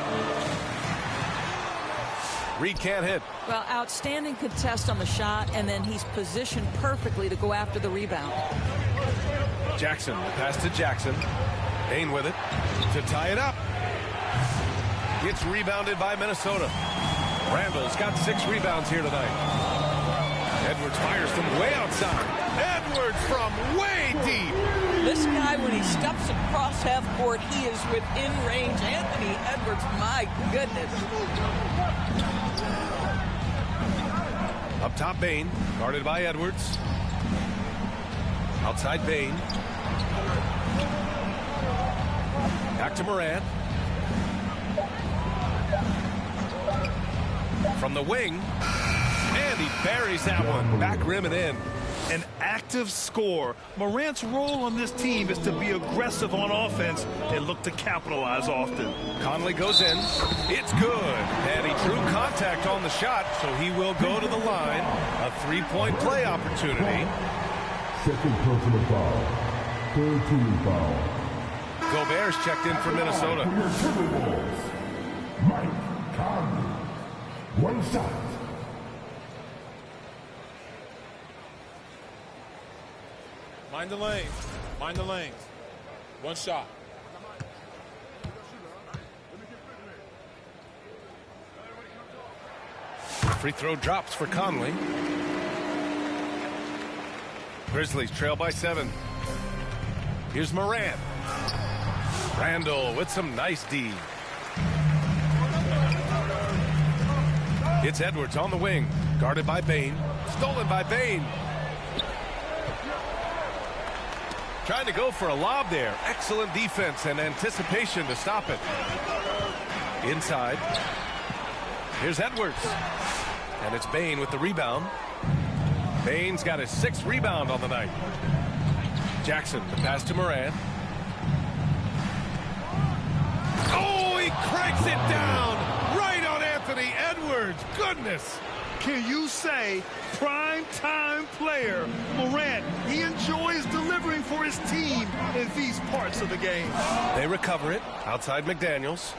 Reed can't hit. Well, outstanding contest on the shot, and then he's positioned perfectly to go after the rebound. Jackson, pass to Jackson. Bain with it to tie it up. It's rebounded by Minnesota. Randall's got 6 rebounds here tonight. Edwards fires from way outside. Edwards from way deep. This guy, when he steps across half court, he is within range. Anthony Edwards, my goodness. Up top, Bain, guarded by Edwards. Outside, Bain. Back to Morant. From the wing. And he buries that one. Back rim and in. An active scorer. Morant's role on this team is to be aggressive on offense and look to capitalize often. Conley goes in. It's good. And he drew contact on the shot, so he will go to the line. A 3-point play opportunity. Second personal foul. Third team foul. Gobert's checked in for Minnesota. For your timberwolves, Mike Conley. 1 shot. Mind the lanes. Mind the lanes. 1 shot. Free throw drops for Conley. Grizzlies trail by 7. Here's Morant. Randall with some nice D. It's Edwards on the wing. Guarded by Bain. Stolen by Bain. Trying to go for a lob there. Excellent defense and anticipation to stop it. Inside. Here's Edwards. And it's Bain with the rebound. Bain's got his 6th rebound on the night. Jackson, the pass to Morant. Oh, he cranks it down right on Anthony Edwards. Goodness. Can you say prime-time player Morant? He enjoys delivering for his team in these parts of the game. They recover it. Outside McDaniels.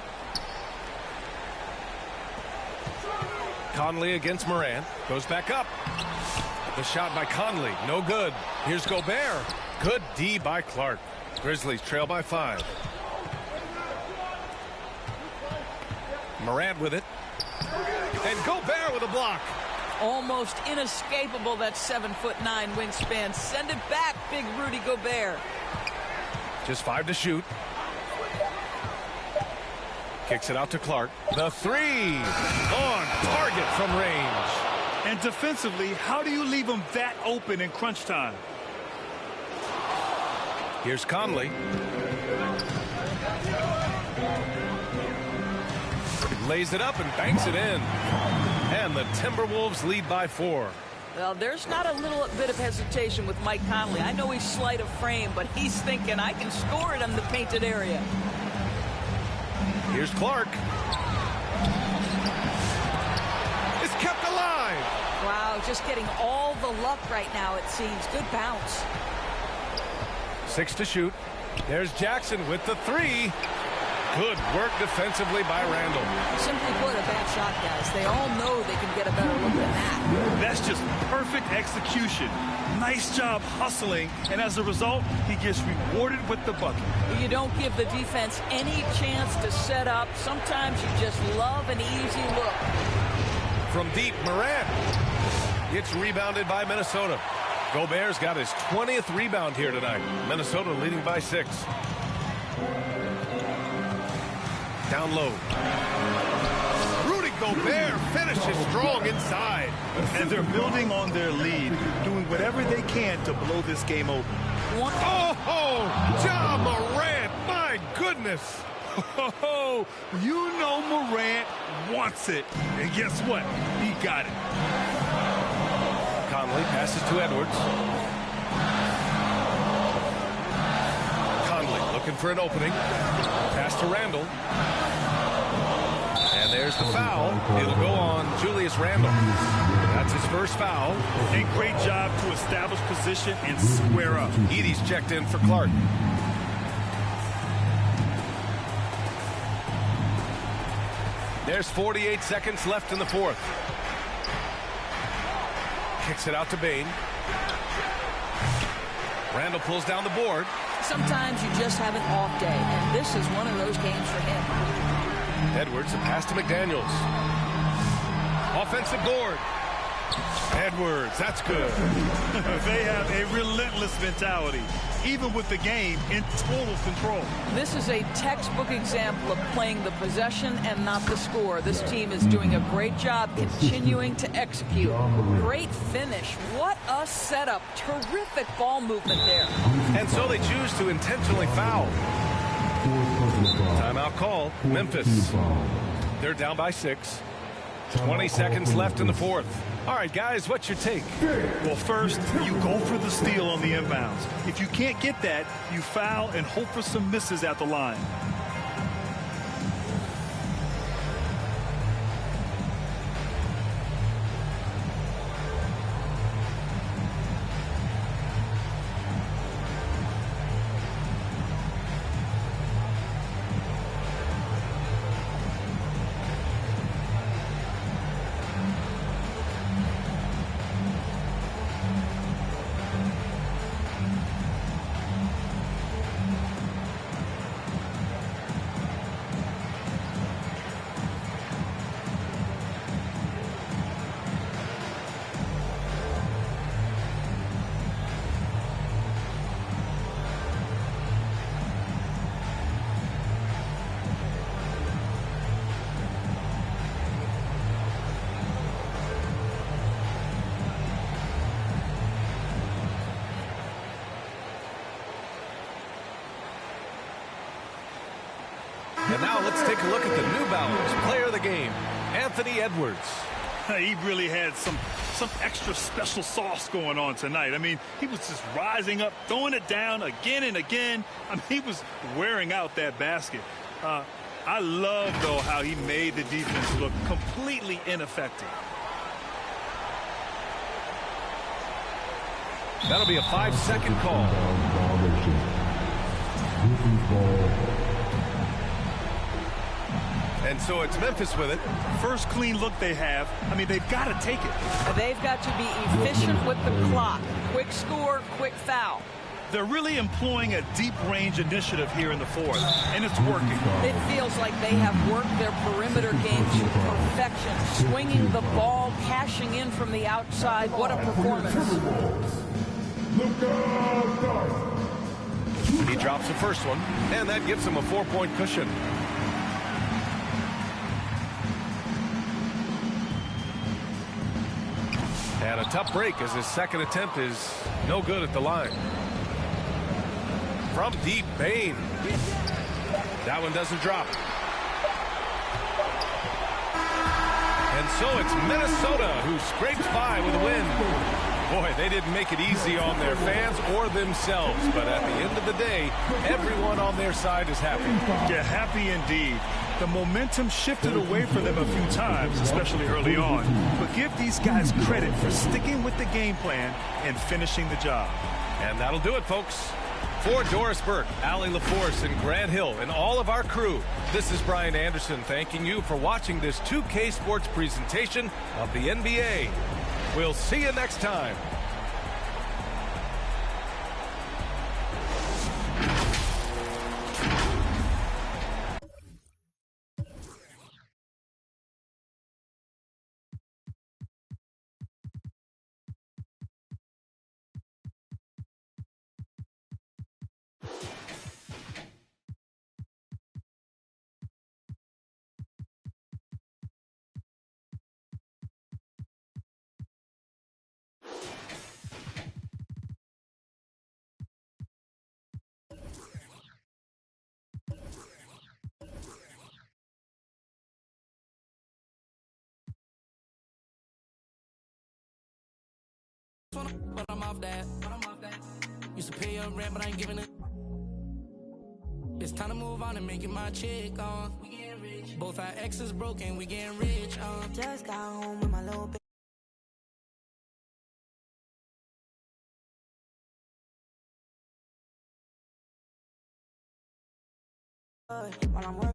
Conley against Morant. Goes back up. The shot by Conley. No good. Here's Gobert. Good D by Clark. Grizzlies trail by 5. Morant with it. And Gobert with a block. Almost inescapable, that 7'9" wingspan. Send it back, big Rudy Gobert. Just 5 to shoot. Kicks it out to Clark. The 3 on target from range. And defensively, how do you leave them that open in crunch time? Here's Conley. Lays it up and banks it in. And the Timberwolves lead by 4. Well, there's not a little bit of hesitation with Mike Conley. I know he's slight of frame, but he's thinking, I can score it in the painted area. Here's Clark. It's kept alive. Wow, just getting all the luck right now, it seems. Good bounce. 6 to shoot. There's Jackson with the 3. Good work defensively by Randall. Simply put, a bad shot, guys. They all know they can get a better look than that. That's just perfect execution. Nice job hustling, and as a result, he gets rewarded with the bucket. You don't give the defense any chance to set up. Sometimes you just love an easy look. From deep, Morant. It's rebounded by Minnesota. Gobert's got his 20th rebound here tonight. Minnesota leading by 6. Down low. Rudy Gobert finishes strong inside. And they're building on their lead, doing whatever they can to blow this game open. Oh, Ja Morant my goodness. Oh, you know Morant wants it. And guess what? He got it. Conley passes to Edwards. Conley looking for an opening. Pass to Randall. And there's the foul. It'll go on Julius Randle. That's his first foul. A great job to establish position and square up. Edie's checked in for Clark. There's 48 seconds left in the fourth. Kicks it out to Bane. Randall pulls down the board. Sometimes you just have an off day, and this is one of those games for him. Edwards, a pass to McDaniels. Offensive board. Edwards, that's good. They have a relentless mentality, even with the game in total control. This is a textbook example of playing the possession and not the score. This team is doing a great job continuing to execute. Great finish. What a setup. Terrific ball movement there. And so they choose to intentionally foul. Timeout call, Memphis. They're down by 6. 20 seconds left in the fourth. All right, guys, what's your take? Well, first, you go for the steal on the inbounds. If you can't get that, you foul and hope for some misses at the line. And now let's take a look at the New Balance player of the game, Anthony Edwards. He really had some extra special sauce going on tonight. I mean, he was just rising up, throwing it down again and again. I mean, he was wearing out that basket. I love, though, how he made the defense look completely ineffective. That'll be a 5-second call. And so it's Memphis with it. First clean look they have. I mean, they've got to take it. They've got to be efficient with the clock. Quick score, quick foul. They're really employing a deep range initiative here in the fourth, and it's working. It feels like they have worked their perimeter game to perfection. Swinging the ball, cashing in from the outside. What a performance. He drops the first one, and that gives him a 4-point cushion. And a tough break as his second attempt is no good at the line. From deep, Bane. That one doesn't drop. And so it's Minnesota who scrapes by with a win. Boy, they didn't make it easy on their fans or themselves, but at the end of the day, everyone on their side is happy. Yeah, happy indeed. The momentum shifted away from them a few times, especially early on. But give these guys credit for sticking with the game plan and finishing the job. And that'll do it, folks. For Doris Burke, Allie LaForce, and Grant Hill, and all of our crew, this is Brian Anderson thanking you for watching this 2K Sports presentation of the NBA. We'll see you next time. but I'm off that. Used to pay your rent, but I ain't giving it. It's time to move on and make it my chick, both our exes broken, we getting rich, Just got home with my little bitch. While I'm working.